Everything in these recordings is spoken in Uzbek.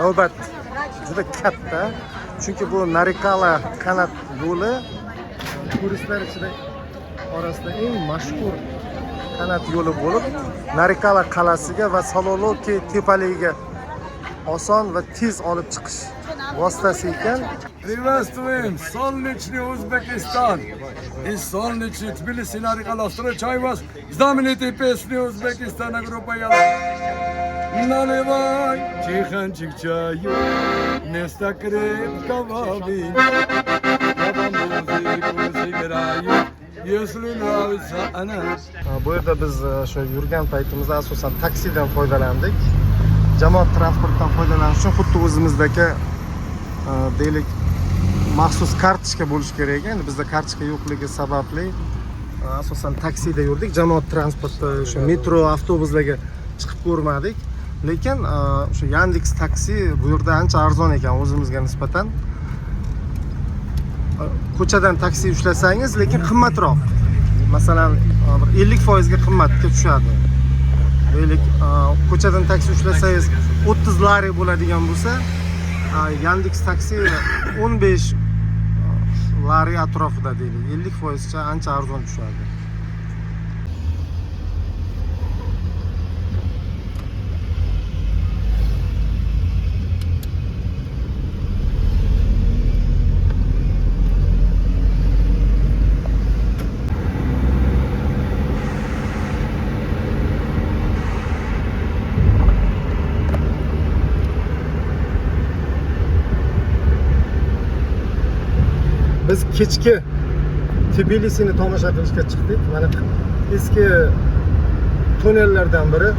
navbat juda katta. Chunki bu Narikala kanat yo'li turistlar ichida orasida eng mashhur kanat yo'li bo'lib, Narikala qalasiga va Saloloki tepaligiga oson va tez olib chiqish vositasi ekan. Приветствуем солнечный Узбекистан. Из солнечной Тбилиси Нарикала встречаю вас знаменитой песней Узбекистана группа Яла. Наливай тихончик чаю, место крепкого вина. Я вам музыку сыграю, если нравится она. Bu yerda biz o'sha yurgan paytimizda asosan taksidan foydalandik. Jamoat transportidan foydalanish uchun xuddi o'zimizdagi deylik maxsus kartochka bo'lishi kerak ekan. Endi bizda kartochka yo'qligi sababli asosan taksida yurdik. Jamoat transporti, o'sha metro, avtobuslarga chiqib ko'rmadik. Lekin o'sha Yandex taksi bu yerda ancha arzon ekan o'zimizga nisbatan. Ko'chadan taksi ushlasangiz, lekin qimmatroq. Masalan, 50% ga qimmatga tushadi. Deylik, ko'chadan taksi ushlasangiz 30 lari bo'ladigan bo'lsa, Yandex taksi 15 lari atrofida deylik, 50% cha ancha arzon tushadi. Biz kechki Tbilisini tomosha qilishga chiqdik. Mana eski tunnellardan biri.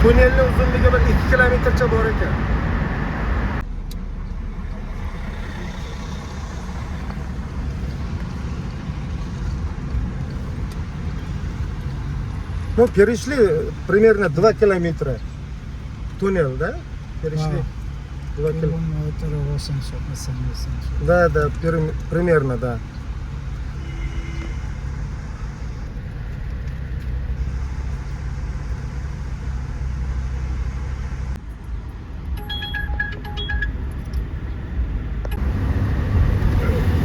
Tunnelning uzunligi bir 2 kilometrcha bor ekan. Ну, перешли примерно 2 километра туннель, да? Перешли 2 километра. 800, 800. Да, примерно, да.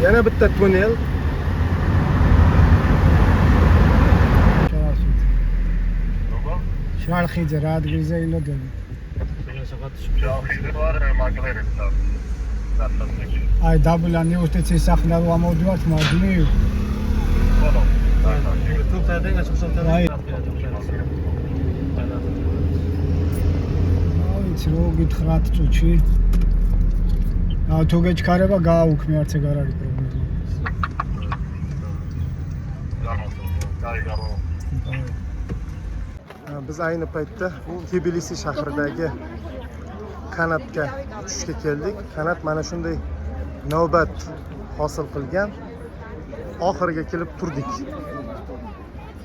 Yana bitta tunnel. Şarkıydı, Radgrize ile dönüyor. Ay double ani usteți sahna lu am odiat mă dinu. Ay. Ay, ți-rog gitrat tuci. Tu geç kareba gauk mi-arțe garari probleme. Biz ayni paytda Tbilisi shahridagi kanatga tushishga keldik. Kanat mana shunday navbat hosil qilgan. Oxiriga kelib turdik.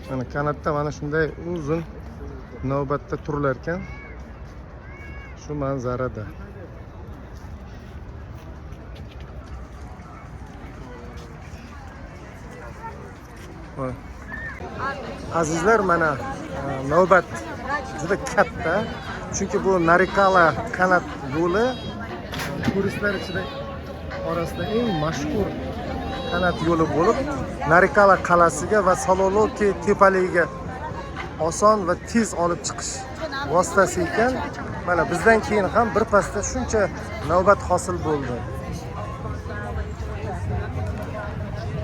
Mana kanatda mana shunday uzun navbatda turilar ekan. Shu manzarada. Azizlar, mana navbat juda katta. Chunki bu Narikala kanat yo'li turistlar ichida orasida eng mashhur kanat yo'li bo'lib, Narikala qalasiga va Saloloki tepaligiga oson va tez olib chiqish vositasi ekan. Mana bizdan keyin ham bir pasda shuncha navbat hosil bo'ldi.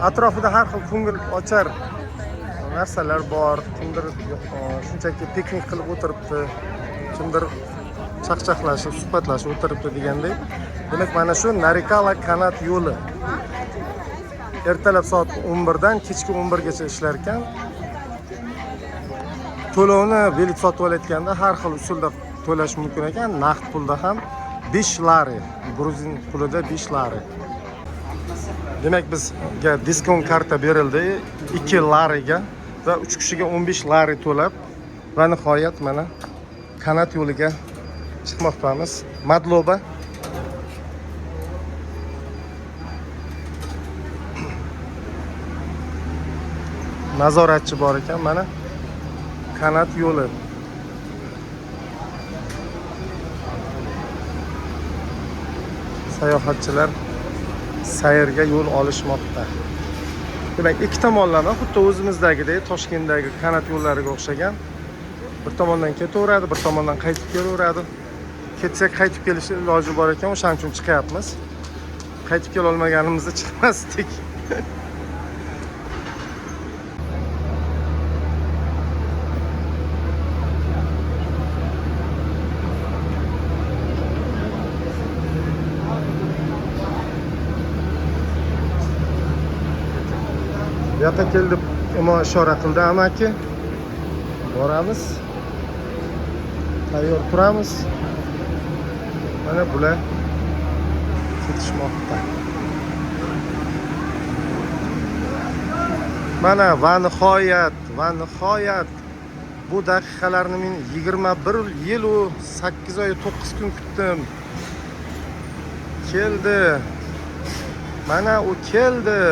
Atrofida har xil ko'ngil ochar narsalar bor. Kimdir shunchaki piknik qilib o'tiribdi, kimdir chaqchaqlashib, suhbatlashib o'tiribdi degandek. Demak, mana shu Narikala kanat yo'li ertalab soat 11 dan kechki 11 gacha ishlar ekan. To'lovni bilet sotib olayotganda har xil usulda to'lash mumkin ekan. Naqd pulda ham 5 lari, gruzin pulida 5 lari. Demak, bizga diskont karta berildi 2 lariga va 3 kishiga 15 lari to'lab va nihoyat mana kanat yo'liga chiqmoqdamiz. Madloba nazoratchi bor ekan. Mana kanat yo'li. Sayohatchilar sayrga yo'l olishmoqda. Demak, ikki tomonlama xuddi o'zimizdagidek Toshkentdagi kanat yo'llariga o'xshagan. Bir tomondan ketaveradi, bir tomondan qaytib kelaveradi. Ketsak qaytib kelish iloji bor ekan, o'shaning uchun chiqyapmiz. Qaytib kela olmaganimizda chiqmasdik. Bu yoqqa keldi, imo ishora qildi amaki. Boramiz. Tayyor turamiz. Mana bular ketishmoqda. Mana va nihoyat bu daqiqalarni men 21 yil u 8 oy 9 kun kutdim. Keldi. Mana u keldi.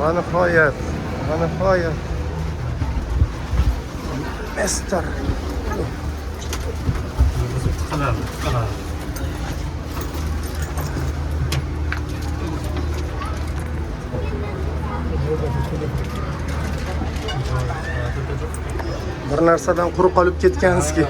Va nihoyat. Mister. Bir narsadan quruq qolib ketgansiz-ki.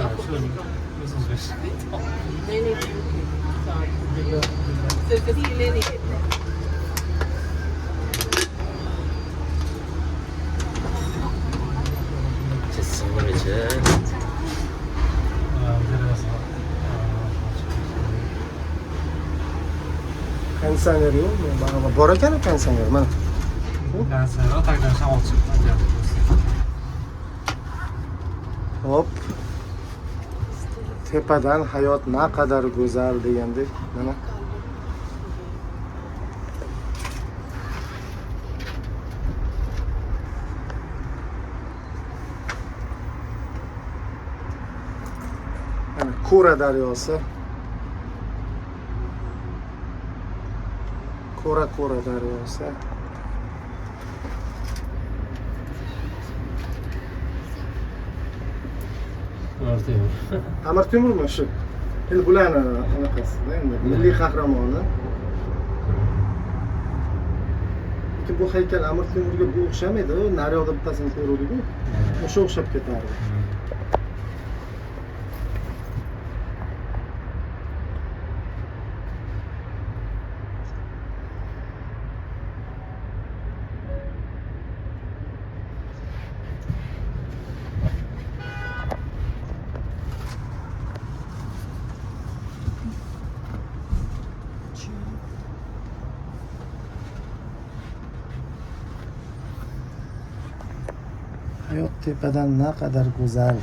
Pensioner yo'qmi? Mana bor ekan pensioner mana. Hop. Tepadan hayot naqadar go'zal degandek, mana. Ko'ra daryosi. Ko'ra daryosi. Amir Temurmi shu? Endi bularni anaqasida endi milliy qahramoni. Lekin bu haykal Amir Temurga bu o'xshamaydi. Naryoqda bittasini ko'rdik-ku. O'sha o'xshab ketardi. Hayot tepadan naqadar go'zal.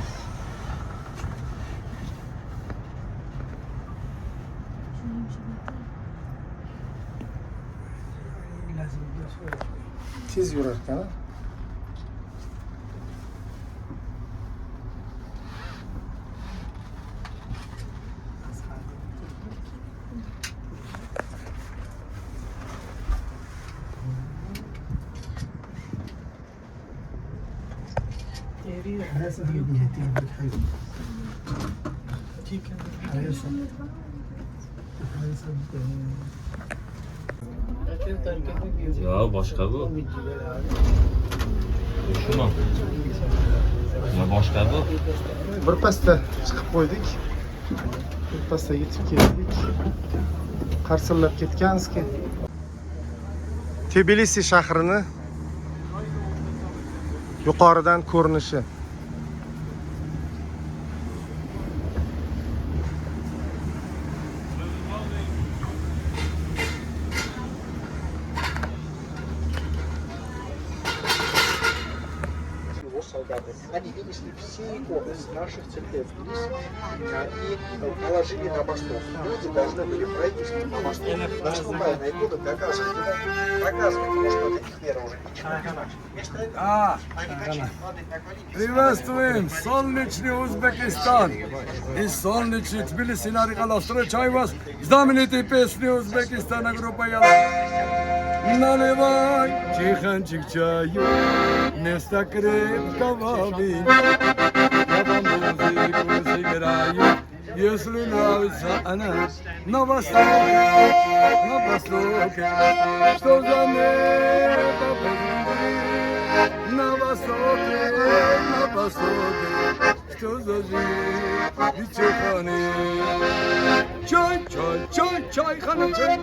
Tez yurar ekan. Ya boshqa bu. Shumi? Ya boshqa bu. Bir pasda chiqib qo'ydik. Bir pasda yetib keldik. Qarsillab ketgansiz-ki. Tbilisi shahrini yuqoridan ko'rinishi. солдаты. Они вынесли все иконы с наших церквей вниз и положили на мостов. Люди должны были пройти по мосту, наступая на икону, доказывать, потому что от их вера уже ничего не значит. Вместо этого они начали падать на колени. Приветствуем солнечный Узбекистан. Из солнечный Тбилиси нарекаластро вас. Знаменитый песни Узбекистана группа Яла. Наливай чайханчик чаю, вместо крепкого вина. Я вам музыку сыграю, если нравится она. На востоке, что за небо позади. На востоке, что за жизнь, чайханы. Чай, чай, чай, чай, хана, чай.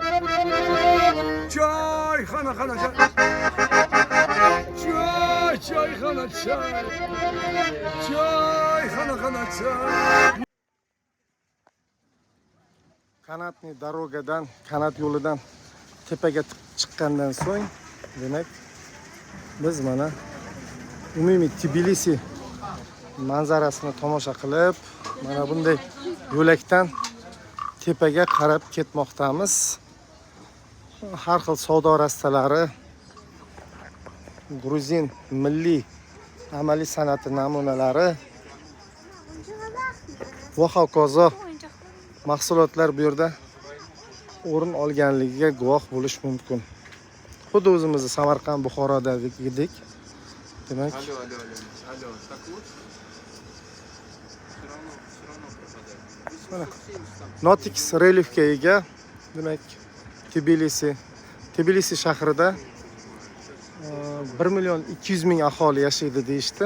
Чай, хана, хана, чай. Чай, чай, хана, чай. Чай, хана, хана, чай. Kanatni darogadan, kanat yo'lidan tepaga chiqqandan so'ng, demak, biz mana umumiy Tbilisi manzarasini tomosha qilib, mana bunday yo'lakdan tepaga qarab ketmoqdamiz. Har xil savdo rastalari, Gruzin milliy amaliy san'ati namunalari va hokazo mahsulotlar bu yerda o'rin olganligiga guvoh bo'lish mumkin. Xuddi o'zimizni Samarqand, Buxorodagidek. Demak, mana Notiks reliefga ega. Demak, Tbilisi shahrida 1.200.000 aholi yashaydi deyishdi.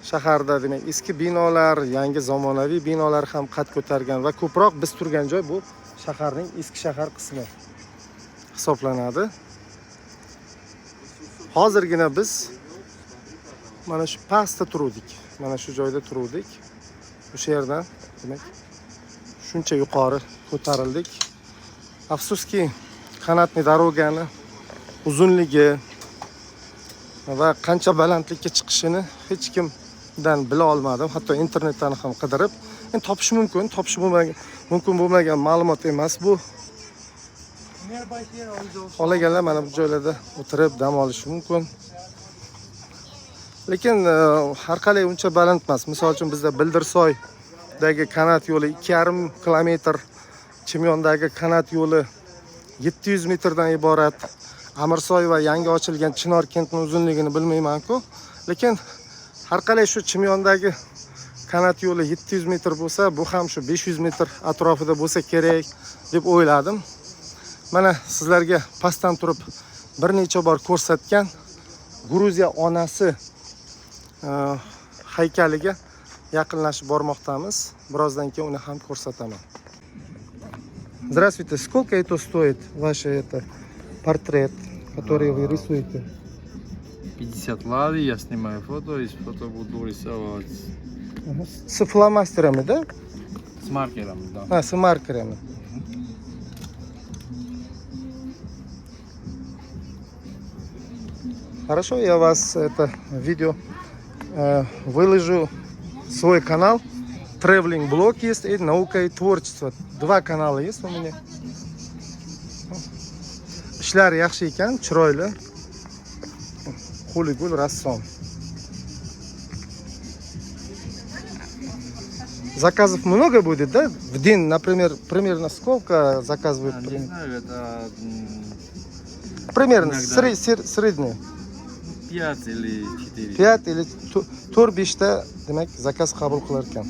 Shaharda demak eski binolar, yangi zamonaviy binolar ham qad ko'targan va ko'proq biz turgan joy bu shaharning eski shahar qismi hisoblanadi. Hozirgina biz mana shu pastda turdik. Mana shu joyda turdik. O'sha yerdan demak shuncha yuqori ko'tarildik. Afsuski, kanatni darogani uzunligi va qancha balandlikka chiqishini hech kimdan bila olmadim. Hatto internetdan ham qidirib, endi topish mumkin bo'lmagan ma'lumot emas bu. Xohlaganlar mana bu joylarda o'tirib dam olishi mumkin. Lekin har qalay uncha baland emas. Misol uchun bizda Bildirsoydagi kanat yo'li 2,5 kilometr, Chimyondagi kanat yo'li 700 metrdan iborat. Amirsoy va yangi ochilgan Chinor kentining uzunligini bilmayman-ku, lekin har qalay shu Chimyondagi kanat yo'li 700 metr bo'lsa, bu ham shu 500 metr atrofida bo'lsa kerak deb o'yladim. Mana sizlarga pastdan turib bir necha bor ko'rsatgan Gruziya onasi haykaliga yaqinlashib bormoqdamiz. Birozdan keyin uni ham ko'rsataman. Здравствуйте, сколько это стоит, ваш портрет, который вы рисуете? 50 лари, я снимаю фото, из фото буду рисовать С фломастерами, да? с маркером, да. С маркерами. Хорошо, я вас это видео выложу в свой канал. Traveling блог есть и наука и творчество. Два канала есть у меня. Ishlar yaxshi ekan, chiroyli. Qo'li gul rassom. Заказов много будет, да? В день, например, примерно сколько заказывают? Не знаю, это Примерно иногда. средний. 5 или 4. 5 или 4-5 demak zakaz qabul qilar ekan.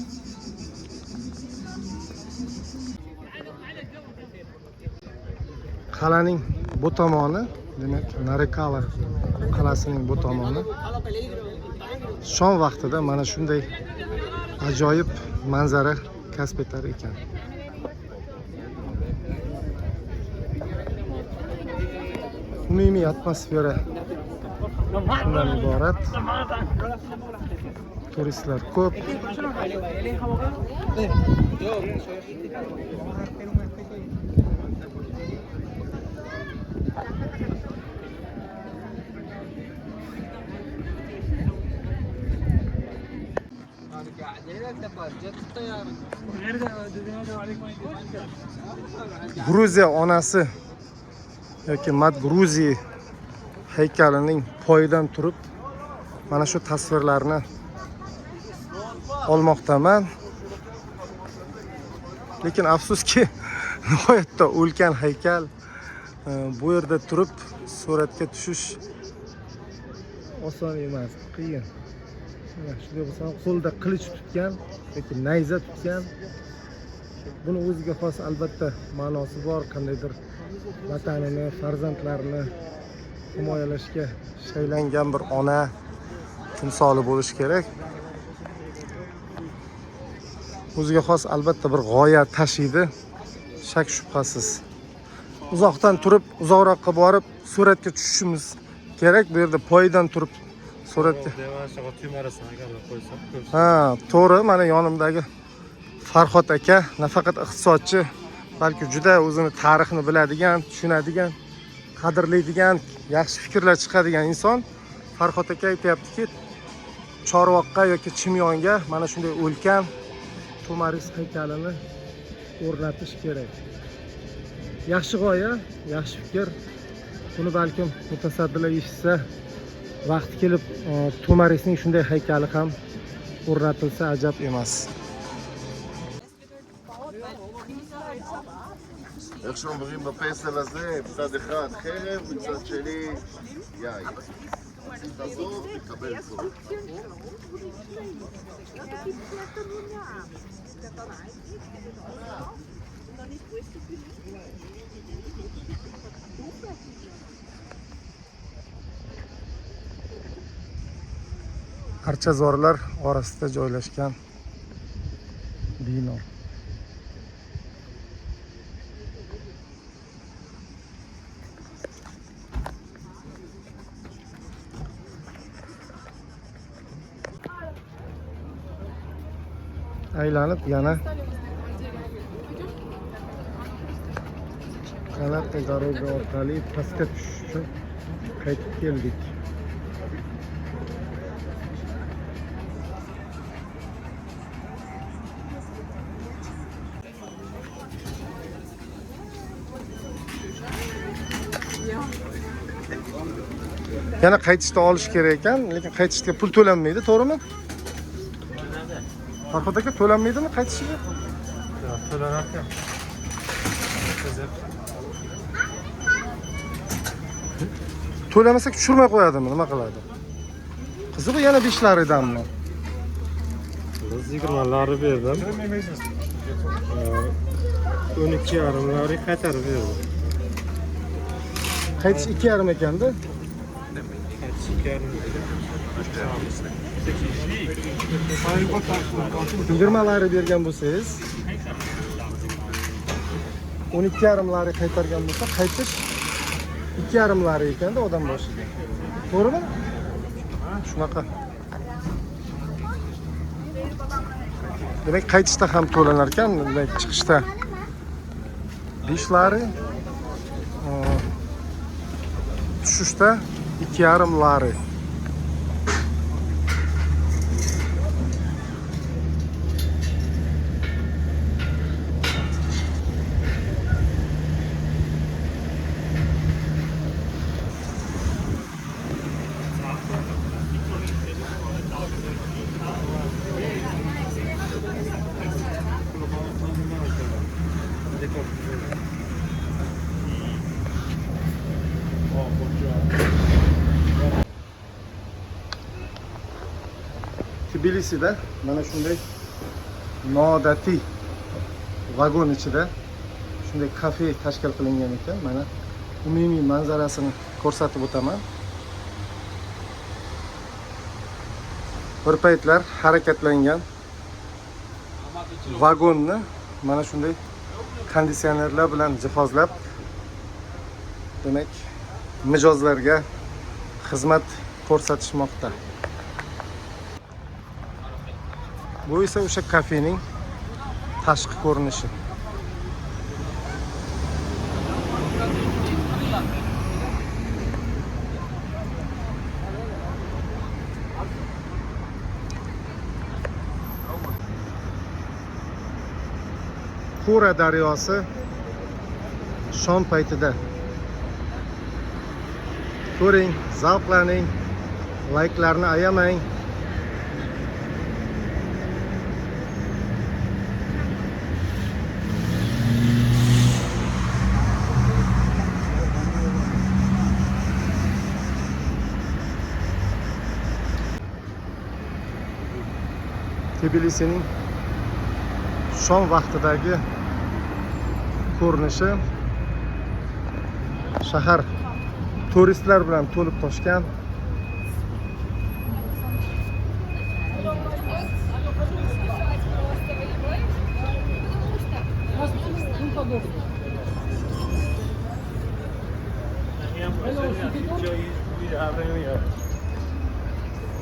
Qal'aning bu tomoni, demak Narikala qal'asining bu tomoni shom vaqtida mana shunday ajoyib manzara kasb etar ekan. Umumiy atmosfera bundan iborat. Turistlar ko'p. Gruziya onasi yoki Mat Gruziy haykalining poyidan turib mana shu tasvirlarni olmoqdaman. Lekin afsuski nihoyatda ulkan haykal. Bu yerda turib suratga tushish oson emas, qiyin. Shunday bo'lsa, qo'lda qilich tutgan yoki nayza tutgan. Buni o'ziga xos albatta ma'nosi bor, qandaydir vatanini, farzandlarini himoyalashga shaylangan bir ona timsoli bo'lishi kerak. O'ziga xos albatta bir g'oya tashiydi, shak shubhasiz. Uzoqdan turib, uzoqroqqa borib suratga tushishimiz kerak. Bu yerda poyidan turib suratga. Ha, to'g'ri. Mana yonimdagi Farhod aka nafaqat iqtisodchi, balki juda o'zini tarixini biladigan, tushunadigan, qadrlaydigan, yaxshi fikrlar chiqadigan inson. Farhod aka aytayaptiki, Chorvoqqa yoki Chimyonga mana shunday ulkan To'maris haykalini o'rnatish kerak. Yaxshi g'oya, yaxshi fikr. Buni balkim mutasaddilar eshitsa, vaqti kelib To'marisning shunday haykali ham o'rnatilsa ajab emas. איך שאומרים בפסל הזה, מצד אחד חרב, מצד שני יין. תעזוב, תקבל זאת. Archazorlar orasida joylashgan bino. Aylanib yana kanatli doroga orqali pastga tushish uchun qaytib keldik. Yana qaytishda olish kerak ekan, lekin qaytishga pul to'lanmaydi, to'g'rimi? Farhod aka, to'lanmaydimi qaytishiga? Yo'q, to'lanar ekan. To'lamasak tushirmay qo'yadimi, nima qiladi? Qiziq, yana 5 laridanmi? Biz 20 lari berdim. 12,5 lari qaytarib berdim. Qaytish 2,5 ekanda. 20 lari bergan bo'lsangiz, 12,5 lari qaytargan bo'lsa, qaytish 2,5 lari ekanda odam boshiga. To'g'rimi? Shunaqa. Demak, qaytishda ham to'lanar ekan, demak chiqishda 5 lari, tushishda 2,5 lari. Tbilisida mana shunday noodatiy vagon ichida shunday kafe tashkil qilingan ekan. Mana umumiy manzarasini ko'rsatib o'taman. Bir paytlar harakatlangan vagonni mana shunday konditsionerlar bilan jihozlab, demak, mijozlarga xizmat ko'rsatishmoqda. Bu esa o'sha kafening tashqi ko'rinishi. Kura daryosi shom paytida. Ko'ring, zavqlaning, layklarni ayamang. Tbilisining shom vaqtidagi ko'rinishi shahar turistlar bilan to'lib toshgan.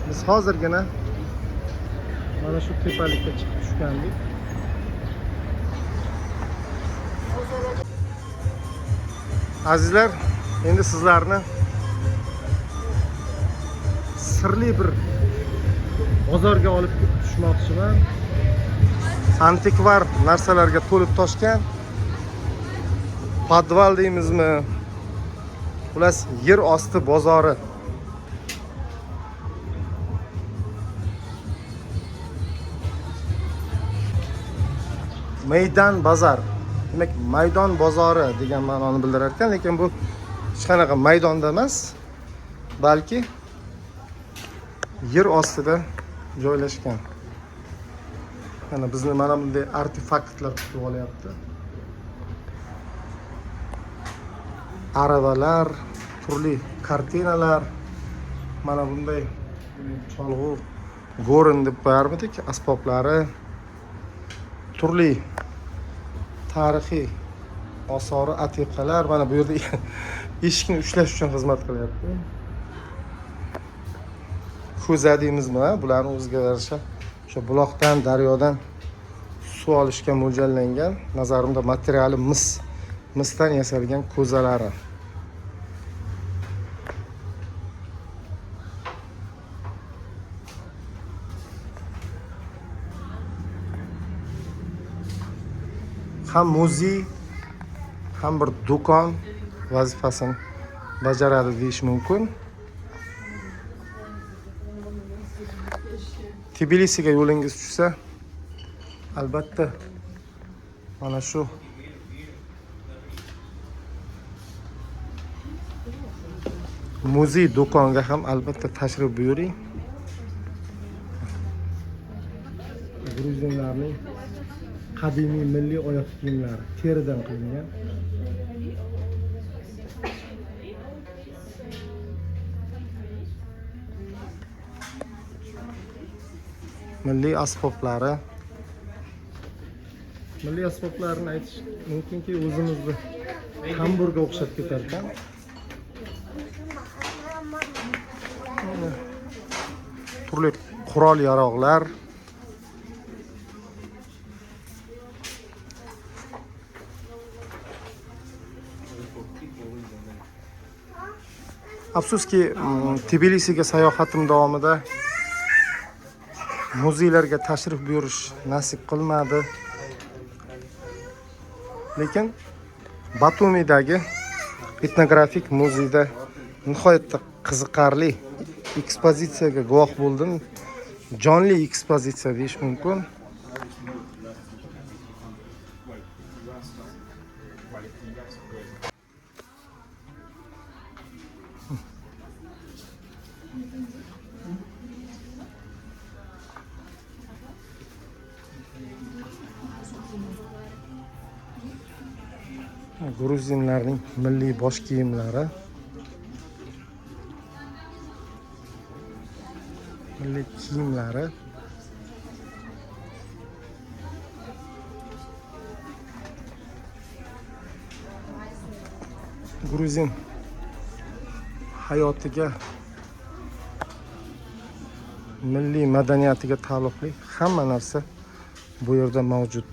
Biz hozirgina mana shu tepalikka chiqib tushgandik. Azizlar, endi sizlarni sirli bir bozorga olib tushmoqchiman. Antikvar narsalarga to'lib toshgan. Podval deymizmi? Xullas, yer osti bozori. Maydon bozor. Demak, maydon bozori degan ma'noni bildirar ekan, lekin bu hech qanaqa maydonda emas, balki yer ostida joylashgan. Mana bizni mana bunday artefaktlar kutib olyapti. Aravalar, turli kartinalar, mana bunday cholg'u go'rin deb qo'yarmidik, asboblari, turli tarixiy osori atiqalar mana bu yerda eshikni ushlash uchun xizmat qilyapti. Ko'za deymizmi, bularning o'ziga yarasha o'sha buloqdan, daryodan suv olishga mo'ljallangan, nazarimda materiali misdan yasalgan ko'zalari. Ham muzey, ham bir do'kon vazifasini bajaradi deyish mumkin. Tbilisiga yo'lingiz tushsa, albatta mana shu muzey do'konga ham albatta tashrif buyuring. Gruzinlarning qadimiy milliy oyoq kiyimlari teridan qilingan. Milliy asboblari. Milliy asboblarni aytish mumkinki, o'zimizni tamburga o'xshab ketar ekan. Turli qurol yarog'lar. Afsuski, Tbilisiga sayohatim davomida muzeylarga tashrif buyurish nasib qilmadi. Lekin Batumidagi etnografik muzeyda nihoyatda qiziqarli ekspozitsiyaga guvoh bo'ldim. Jonli ekspozitsiya deyish mumkin. Gruzinlarning milliy bosh kiyimlari. Milliy kiyimlari. Gruzin hayotiga, milliy madaniyatiga taalluqli hamma narsa bu yerda mavjud.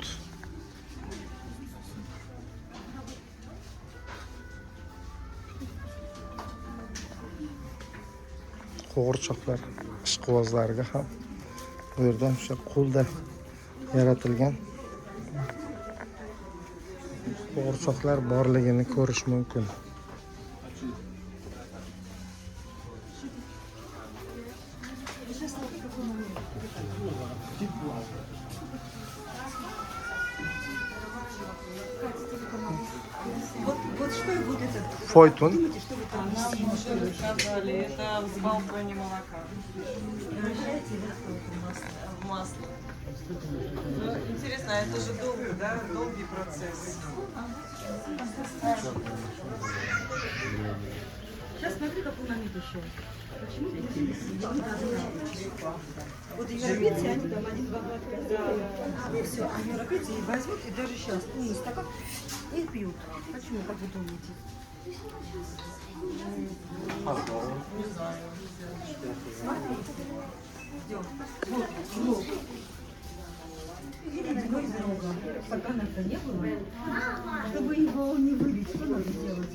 Qo'g'irchoqlar ishqibozlariga ham bu yerdan o'sha qo'lda yaratilgan qo'g'irchoqlar borligini ko'rish mumkin. Фойтун. Сказали, это в балконе молока. В масло. Ну, интересно, это же долгий, да? Долгий процесс. Сейчас смотри, как он намет еще. Почему вот европейцы, они там один-два глотка сделали, и все, а европейцы и возьмут, и даже сейчас полный стакан и пьют. Почему, как вы думаете? Не знаю. Смотри. Идем. Вот. Видите, из рога. Стакана-то не было. Чтобы его не вылить, что надо делать?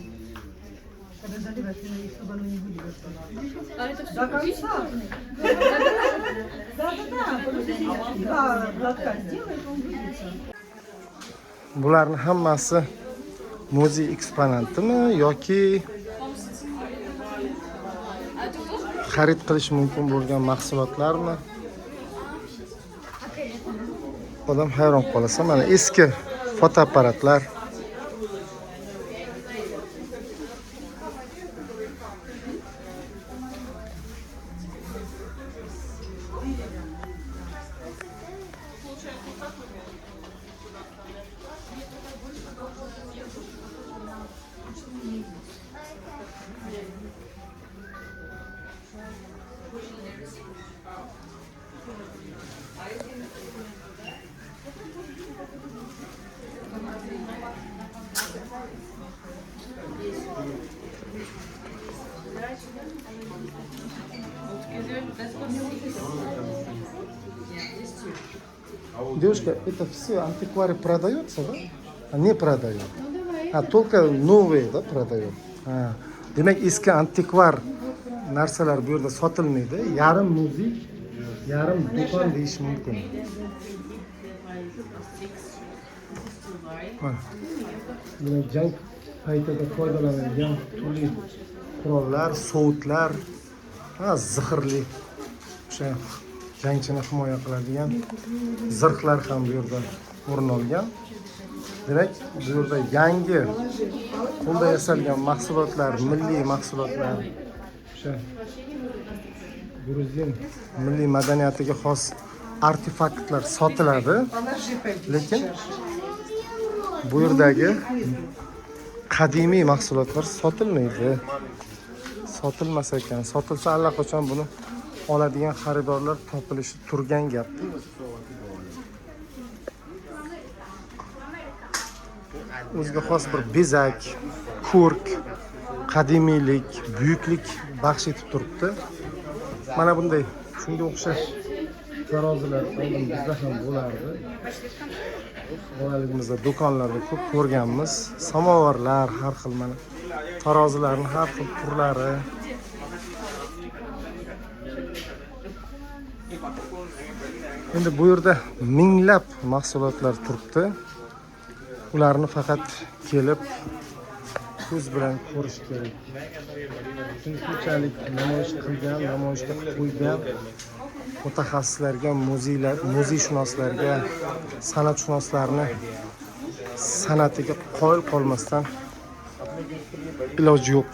Когда заливать, чтобы оно не вылилось. А это все До конца. Да. Два глотка сделает, он выльется. Bularni hammasi muzey eksponatimi yoki xarid qilish mumkin bo'lgan mahsulotlarmi? Odam hayron qolasa, mana eski fotoapparatlar. Девушка, это все антиквары продается, да? А не продают? А только новые, да, продают? Demak, eski antikvar narsalar bu yerda sotilmaydi. Yarim muzey, yarim do'kon deyish mumkin. Buni jang paytida foydalanilgan turli qurollar, sovutlar, zihrli o'sha jangchini himoya qiladigan zirhlar ham bu yerda o'rin olgan. Demak, bu yerda yangi qo'lda yasalgan mahsulotlar, milliy mahsulotlar, o'sha Gruzin milliy madaniyatiga xos artefaktlar sotiladi. Lekin bu yerdagi qadimiy mahsulotlar sotilmaydi. Sotilmas ekan. Sotilsa allaqachon buni oladigan xaridorlar topilishi turgan gap. O'ziga xos bir bezak, ko'rk, qadimiylik, buyuklik baxsh etib turibdi. Mana bunday shunga o'xshash tarozilar oldin bizda ham bo'lardi. Bolaligimizda do'konlarda ko'p ko'rganmiz. Samovarlar, har xil mana tarozilarning har xil turlari. Endi bu yerda minglab mahsulotlar turibdi. Ularni faqat kelib ko'z bilan ko'rish kerak. Chunki shunchalik namoyish qilgan, namoyishga qo'ygan mutaxassislarga, muzeyshunoslarga, san'atshunoslarni san'atiga qoyil qolmasdan iloji yo'q.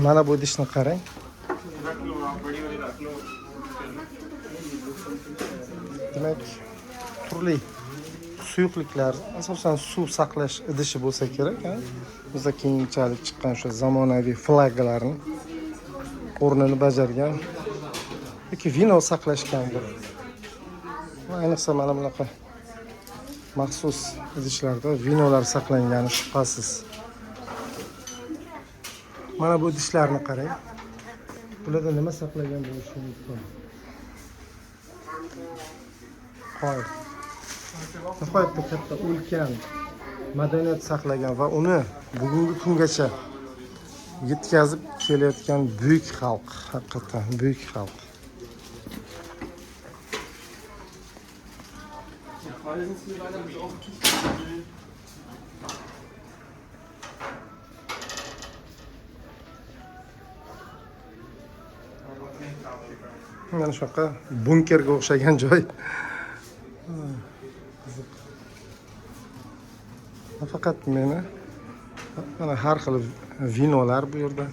Mana bu idishni qarang. Demak, turli suyuqliklar, asosan suv saqlash idishi bo'lsa kerak, ha? Bizda keyinchalik chiqqan o'sha zamonaviy flagalarning o'rnini bajargan yoki vino saqlashgandir. Ayniqsa mana bunaqa maxsus idishlarda vinolar saqlangani shubhasiz. Mana bu idishlarni qarang. Bularda nima saqlagan bo'lishi mumkin? Qo'y. Nihoyatda katta ulkan madaniyat saqlagan va uni bugungi kungacha yetkazib kelayotgan buyuk xalq, haqiqatan buyuk xalq. Mana shunaqa bunkerga o'xshagan joy. Faqat meni mana har xil vinolar bu yerda.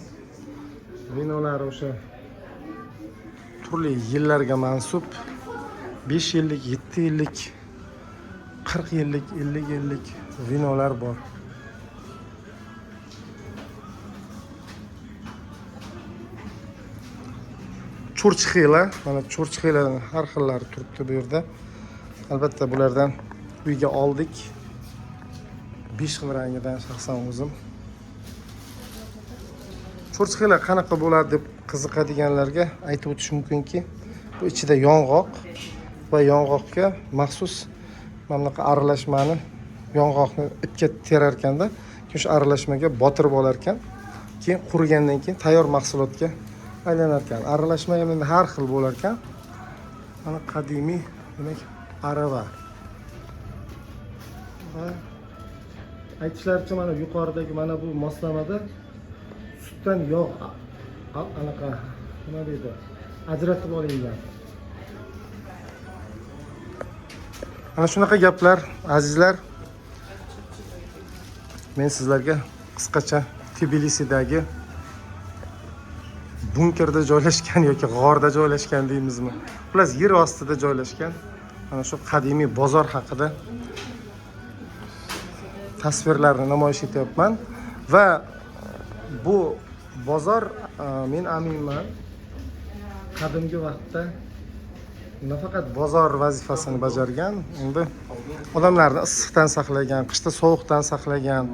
Vinolar o'sha turli yillarga mansub 5 yillik, 7 yillik, 40 yillik, 50 yillik vinolar bor. Churchxila, mana churchxilaning har xillari turibdi bu yerda. Albatta bulardan uyga oldik. 5 xil rangidan shaxsan o'zim. Churchxila qanaqa bo'ladi deb qiziqadiganlarga aytib o'tish mumkinki, bu ichida yong'oq va yong'oqga maxsus mana bunaqa aralashmani yong'oqni ipga terar ekanda, keyin shu aralashmaga botirib olar ekan, keyin qurigandan keyin tayyor mahsulotga aylanar ekan. Aralashma ham endi har xil bo'lar ekan. Mana qadimiy, demak, arava. Va aytishlaricha mana yuqoridagi mana bu moslamada sutdan yog' anaqa nima deydi, ajratib olingan. Ana shunaqa gaplar, azizlar. Men sizlarga qisqacha Tbilisidagi bunkerda joylashgan yoki g'orda joylashgan deymizmi? Plus yer ostida joylashgan mana shu qadimiy bozor haqida tasvirlarni namoyish etyapman va bu bozor men aminman qadimgi vaqtda nafaqat bozor vazifasini bajargan, endi odamlarni issiqdan saqlagan, qishda sovuqdan saqlagan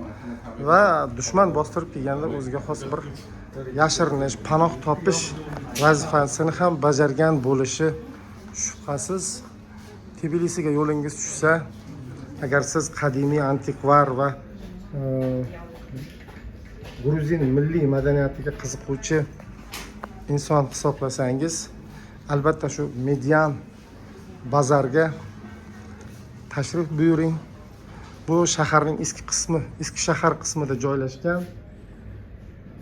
va dushman bostirib kelganda o'ziga xos bir yashirinish, panoh topish vazifasini ham bajargan bo'lishi shubhasiz. Tbilisiga yo'lingiz tushsa, agar siz qadimiy antikvar va Gruzin milliy madaniyatiga qiziquvchi inson hisoblasangiz, albatta shu Median bozorga tashrif buyuring. Bu shaharning eski qismi, eski shahar qismida joylashgan.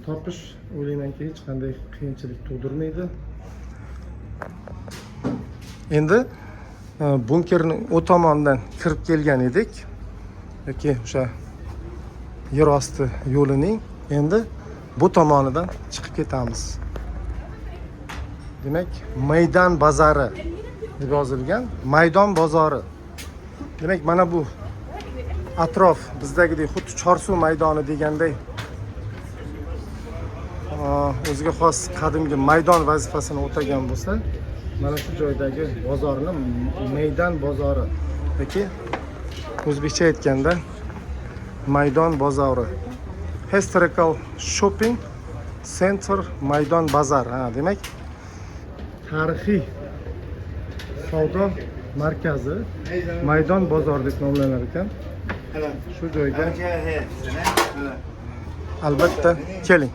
Topish o'ylaymanki hech qanday qiyinchilik tug'dirmaydi. Endi bunkerning o tomonidan kirib kelgan edik yoki o'sha yer osti yo'lining, endi bu tomonidan chiqib ketamiz. Demak, maydon bozori deb yozilgan, maydon bozori. Demak, mana bu atrof bizdagidek xuddi Chorsuv maydoni deganday o'ziga xos qadimgi maydon vazifasini o'tagan bo'lsa, mana shu joydagi bozorni maydon bozori yoki o'zbekcha aytganda maydon bozori. Historical shopping center maydon bozor. Demak, tarixiy savdo markazi maydon bozor deb nomlanar ekan. Shu joyga albatta keling.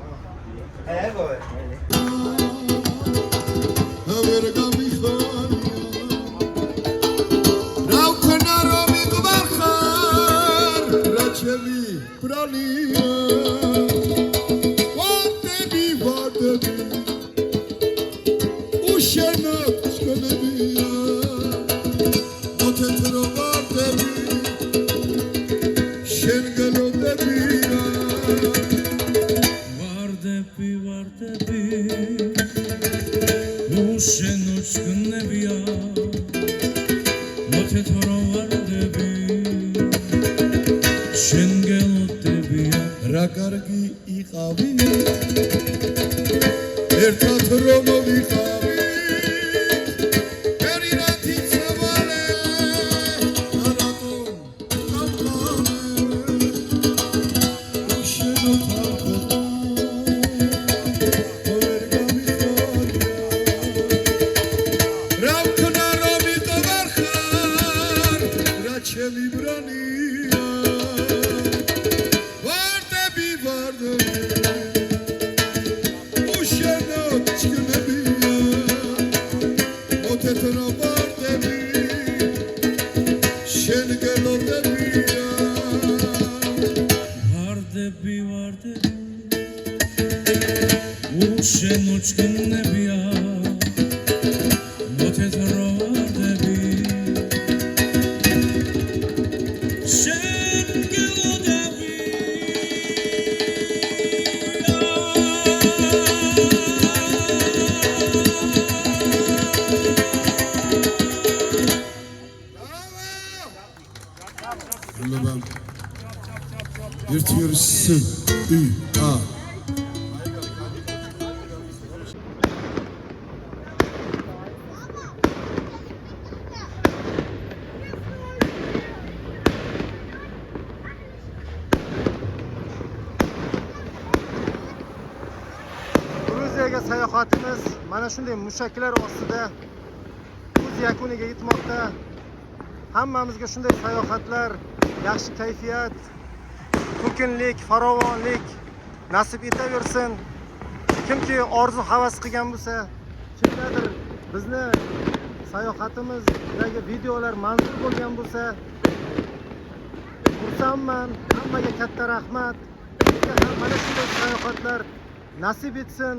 Allah'ım. Yırtıyorsun. Gruziyaga sayohatimiz mana shunday mushaklar ostida o'z yakuniga yetmoqda. Hammamizga shunday sayohatlar, yaxshi kayfiyat, to'kinlik, farovonlik nasib etaversin. Kimki orzu havas qilgan bo'lsa, kimgadir bizni sayohatimizdagi videolar manzur bo'lgan bo'lsa, xursandman. Hammaga katta rahmat. Mana shunday sayohatlar nasib etsin.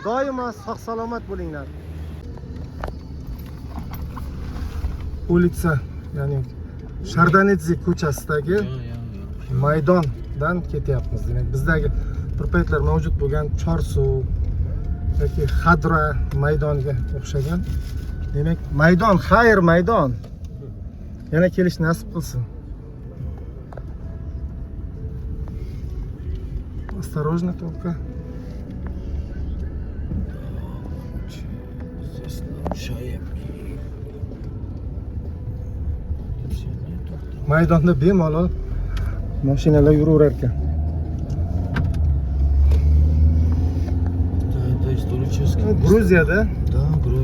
Doimo sog' salomat bo'linglar. Улица, ya'ni Shardanidze ko'chasidagi maydondan ketyapmiz. Demak, bizdagi bir paytlar mavjud bo'lgan Chorsuv yoki Xadra maydoniga o'xshagan. Demak, maydon, xayr maydon. Yana kelish nasib qilsin. Осторожно только. Maydonda bemalol mashinalar yuraverar ekan. Gruziyada,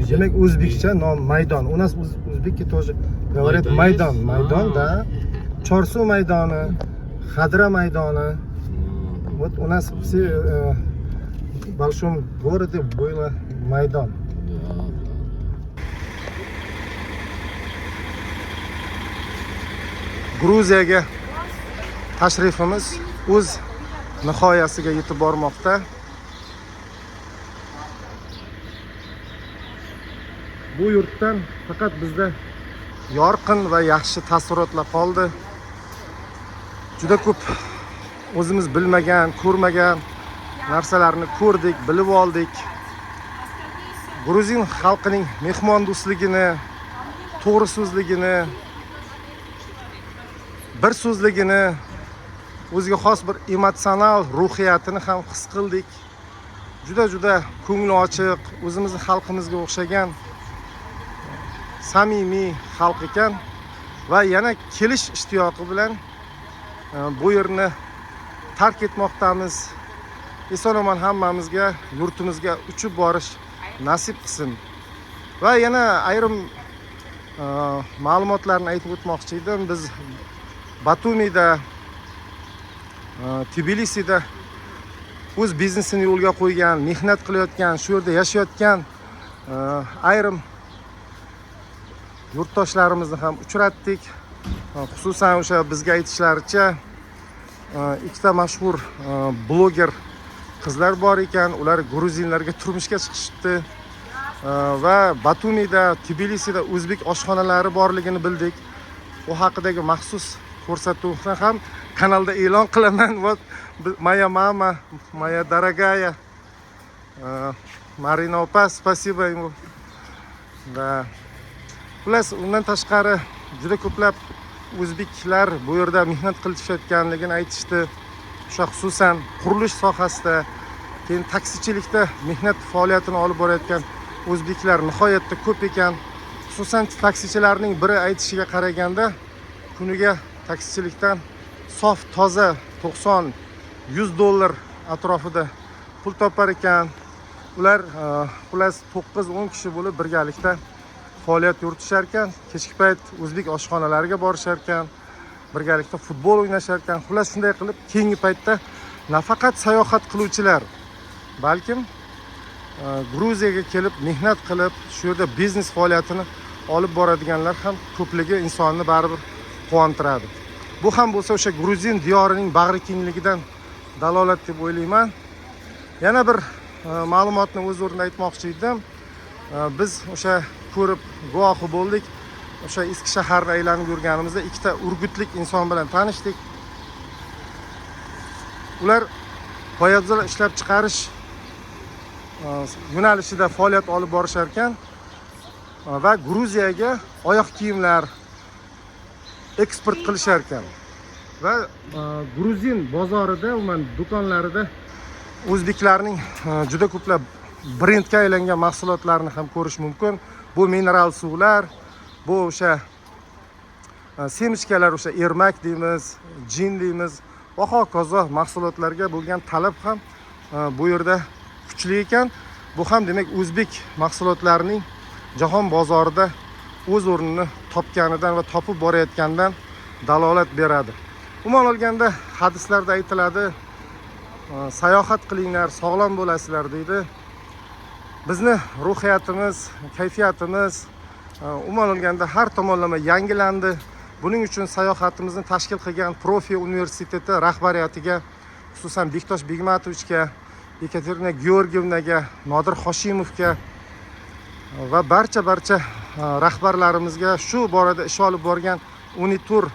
demak o'zbekcha nom maydon. У нас узбеки тоже говорят майдан. Майдан, да. Chorsuv maydoni, Xadra maydoni. Вот у нас все в большом городе было майдан. Gruziyaga tashrifimiz o'z nihoyasiga yetib bormoqda. Bu yurtdan faqat bizda yorqin va yaxshi taassurotlar qoldi. Juda ko'p o'zimiz bilmagan, ko'rmagan narsalarni ko'rdik, bilib oldik. Gruzin xalqining mehmondo'stligini, to'g'ri so'zligini, bir so'zligini, o'ziga xos bir emotsional ruhiyatini ham his qildik. Juda ko'ngli ochiq, o'zimizning xalqimizga o'xshagan samimiy xalq ekan va yana kelish ishtiyoqi bilan bu yerni tark etmoqdamiz. Eson-omon hammamizga yurtimizga uchib borish nasib qilsin. Va yana ayrim ma'lumotlarni aytib o'tmoqchi edim. Biz Batumida, Tbilisida o'z biznesini yo'lga qo'ygan, mehnat qilayotgan, shu yerda yashayotgan ayrim yurtdoshlarimizni ham uchratdik. Xususan o'sha bizga aytishlaricha ikkita mashhur bloger qizlar bor ekan, ular gruzinlarga turmushga chiqishdi va Batumida, Tbilisida o'zbek oshxonalari borligini bildik. U haqidagi maxsus ko'rsatuvni ham kanalda e'lon qilaman. Вот моя мама, моя дорогая Marina opa, спасибо ему. Va plus undan tashqari juda ko'plab o'zbeklar bu yerda mehnat qilishayotganligini aytishdi. O'sha xususan qurilish sohasida, keyin taksichilikda mehnat faoliyatini olib borayotgan o'zbeklar nihoyatda ko'p ekan. Xususan taksichilarning biri aytishiga qaraganda kuniga taksichilikdan sof toza 90-100 dollar atrofida pul topar ekan. Ular plus 9-10 kishi bo'lib birgalikda faoliyat yuritishar ekan. Kechki payt o'zbek oshxonalariga borishar ekan, birgalikda futbol o'ynashar ekan. Xullas shunday qilib keyingi paytda nafaqat sayohat qiluvchilar, balkim Gruziyaga kelib mehnat qilib, shu yerda biznes faoliyatini olib boradiganlar ham ko'pligi insonni baribir quvontiradi. Bu ham bo'lsa o'sha Gruzin diyorining bag'ri kengligidan dalolat deb o'ylayman. Yana bir ma'lumotni o'z o'rnida aytmoqchi edim. Biz o'sha ko'rib guvohi bo'ldik. O'sha eski shaharni aylanib yurganimizda ikkita urgutlik inson bilan tanishdik. Ular poyabzal ishlab chiqarish yo'nalishida faoliyat olib borishar ekan va Gruziyaga oyoq kiyimlar eksport qilishar ekan. Va Gruzin bozorida, umuman do'konlarida o'zbeklarning juda ko'plab brendga aylangan mahsulotlarni ham ko'rish mumkin. Bu mineral suvlar, bu o'sha semichkalar, o'sha ermak deymiz, jin deymiz va hokazo mahsulotlarga bo'lgan talab ham bu yerda kuchli ekan. Bu ham demak o'zbek mahsulotlarining jahon bozorida o'z o'rnini topganidan va topib borayotganidan dalolat beradi. Umuman olganda hadislarda aytiladi, sayohat qilinglar, sog'lom bo'lasizlar deydi. Bizni ruhiyatimiz, kayfiyatimiz umuman olganda har tomonlama yangilandi. Buning uchun sayohatimizni tashkil qilgan Profi universiteti rahbariyatiga, xususan Bektosh Begmatovichga, Ekaterina Georgievnaga, Nodir Hoshimovga va barcha rahbarlarimizga, shu borada ish olib borgan Unitur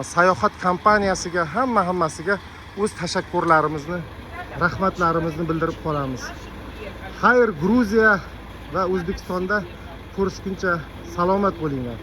sayohat kompaniyasiga, hammasiga o'z tashakkurlarimizni, rahmatlarimizni bildirib qolamiz. Xayr, Gruziya va O'zbekistonda ko'rishguncha salomat bo'linglar.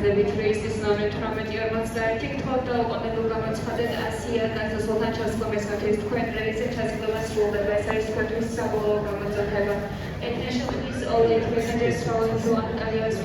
განზებით რეისის ნომერ 18-41 გთხოვდა უყურებელ გამოცხადეთ ასია და სულთანჩოს კომისიის თქვენ რეისის ჩასწრება სრულდება. ეს არის თქვენთვის საბოლოო გამოცხადება. International is all representatives from Antalya's